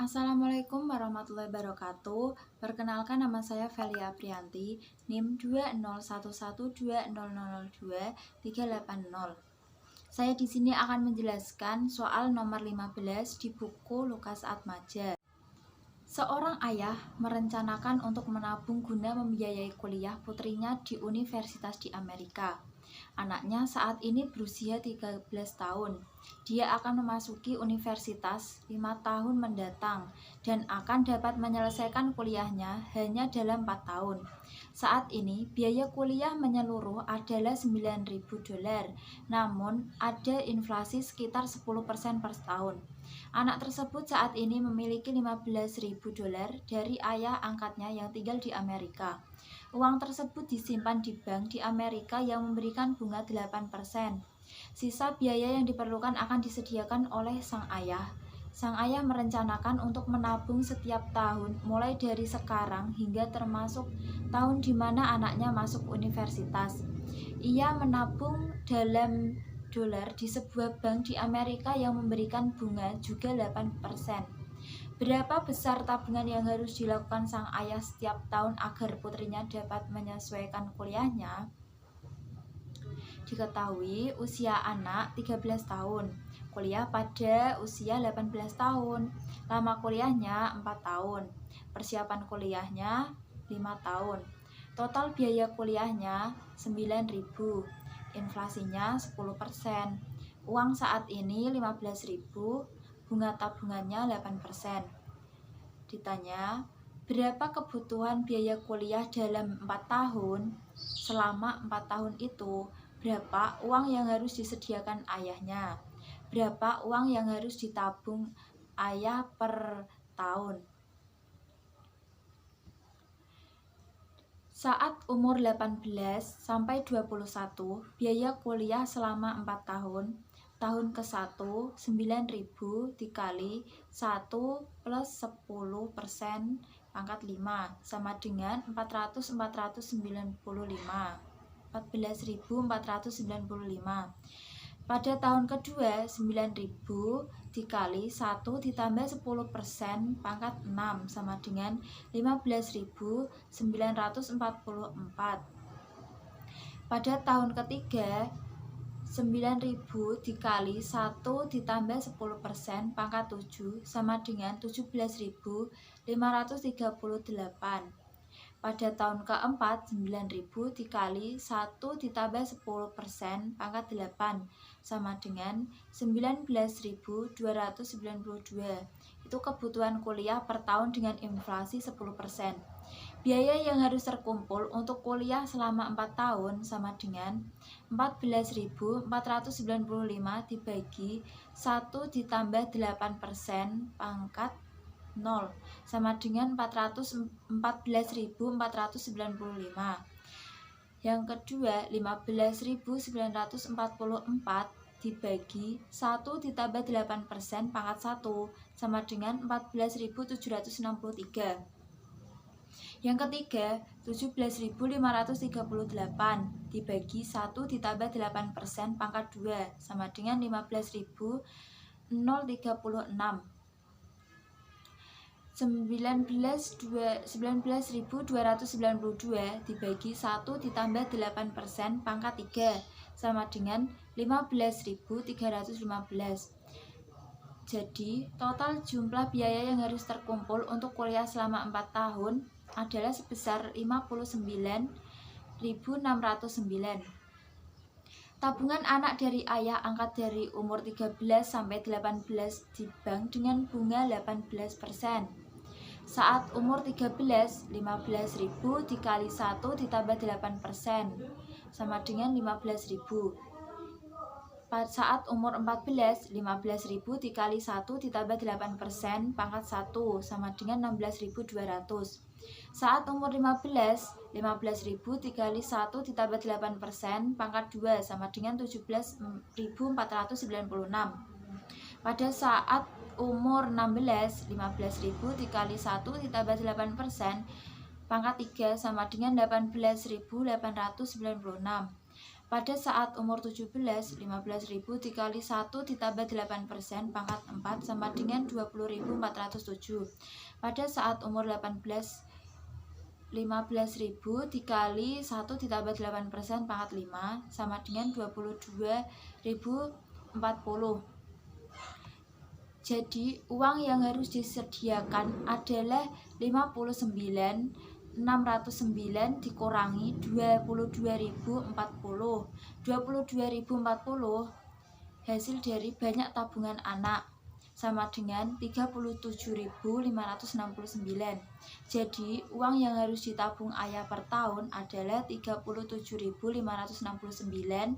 Assalamualaikum warahmatullahi wabarakatuh. Perkenalkan, nama saya Velia Prianti, NIM 20112000238. Saya di sini akan menjelaskan soal nomor 15 di buku Lukas Atmaja. Seorang ayah merencanakan untuk menabung guna membiayai kuliah putrinya di universitas di Amerika. Anaknya saat ini berusia 13 tahun. Dia akan memasuki universitas 5 tahun mendatang dan akan dapat menyelesaikan kuliahnya hanya dalam 4 tahun. Saat ini biaya kuliah menyeluruh adalah $9.000, namun ada inflasi sekitar 10% per tahun. Anak tersebut saat ini memiliki $15.000 dari ayah angkatnya yang tinggal di Amerika. Uang tersebut disimpan di bank di Amerika yang memberikan bunga 8%. Sisa biaya yang diperlukan akan disediakan oleh sang ayah. Sang ayah merencanakan untuk menabung setiap tahun mulai dari sekarang hingga termasuk tahun di mana anaknya masuk universitas. Ia menabung dalam dolar di sebuah bank di Amerika yang memberikan bunga juga 8%. Berapa besar tabungan yang harus dilakukan sang ayah setiap tahun agar putrinya dapat menyesuaikan kuliahnya? Diketahui usia anak 13 tahun, kuliah pada usia 18 tahun, lama kuliahnya 4 tahun, persiapan kuliahnya 5 tahun. Total biaya kuliahnya 9.000, inflasinya 10%. Uang saat ini 15.000, bunga tabungannya 8%. Ditanya, berapa kebutuhan biaya kuliah dalam 4 tahun? Selama 4 tahun itu, berapa uang yang harus disediakan ayahnya? Berapa uang yang harus ditabung ayah per tahun? Saat umur 18 sampai 21, biaya kuliah selama 4 tahun. Tahun ke-1 9.000 dikali 1 plus 10% pangkat 5 sama dengan 14.495. Pada tahun kedua 9.000 dikali 1 ditambah 10% pangkat 6 sama dengan 15.944. Pada tahun ketiga 9.000 dikali 1 ditambah 10% pangkat 7 sama dengan 17.538. Pada tahun keempat 9.000 dikali 1 ditambah 10% pangkat 8 sama dengan 19.292. Itu kebutuhan kuliah per tahun dengan inflasi 10%. Biaya yang harus terkumpul untuk kuliah selama 4 tahun sama dengan 14.495 dibagi 1 ditambah 8% pangkat 0 sama dengan 14.495. Yang kedua 15.944 dibagi 1 ditambah 8% pangkat 1 sama dengan 14.763. Yang ketiga 17.538 dibagi 1 ditambah 8% pangkat 2 sama dengan 15.036. 19.292 dibagi 1 ditambah 8% pangkat 3 sama dengan 15.315. Jadi total jumlah biaya yang harus terkumpul untuk kuliah selama 4 tahun adalah sebesar 59.609. Tabungan anak dari ayah angkat dari umur 13 sampai 18 di bank dengan bunga 18%. Saat umur 13, 15.000 dikali 1 ditambah 8% sama dengan 15.000. Saat umur 14, 15.000 dikali 1 ditambah 8% pangkat 1 sama dengan 16.200. Saat umur 15, 15.000 dikali 1 ditambah 8% pangkat 2 sama dengan 17.496. Pada saat umur 16, 15.000 dikali 1 ditambah 8% pangkat 3 sama dengan 18.896. Pada saat umur 17, 15.000 dikali 1 ditambah 8% pangkat 4 sama dengan 20.407. Pada saat umur 18, 15.000 dikali 1 ditambah 8% pangkat 5 sama dengan 22.040. Jadi uang yang harus disediakan adalah 59.609 dikurangi 22.040. 22.040 hasil dari banyak tabungan anak sama dengan 37.569. Jadi uang yang harus ditabung ayah per tahun adalah 37.569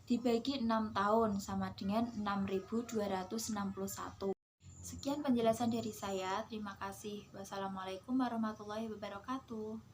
dibagi 6 tahun sama dengan 6.261. Sekian penjelasan dari saya. Terima kasih. Wassalamualaikum warahmatullahi wabarakatuh.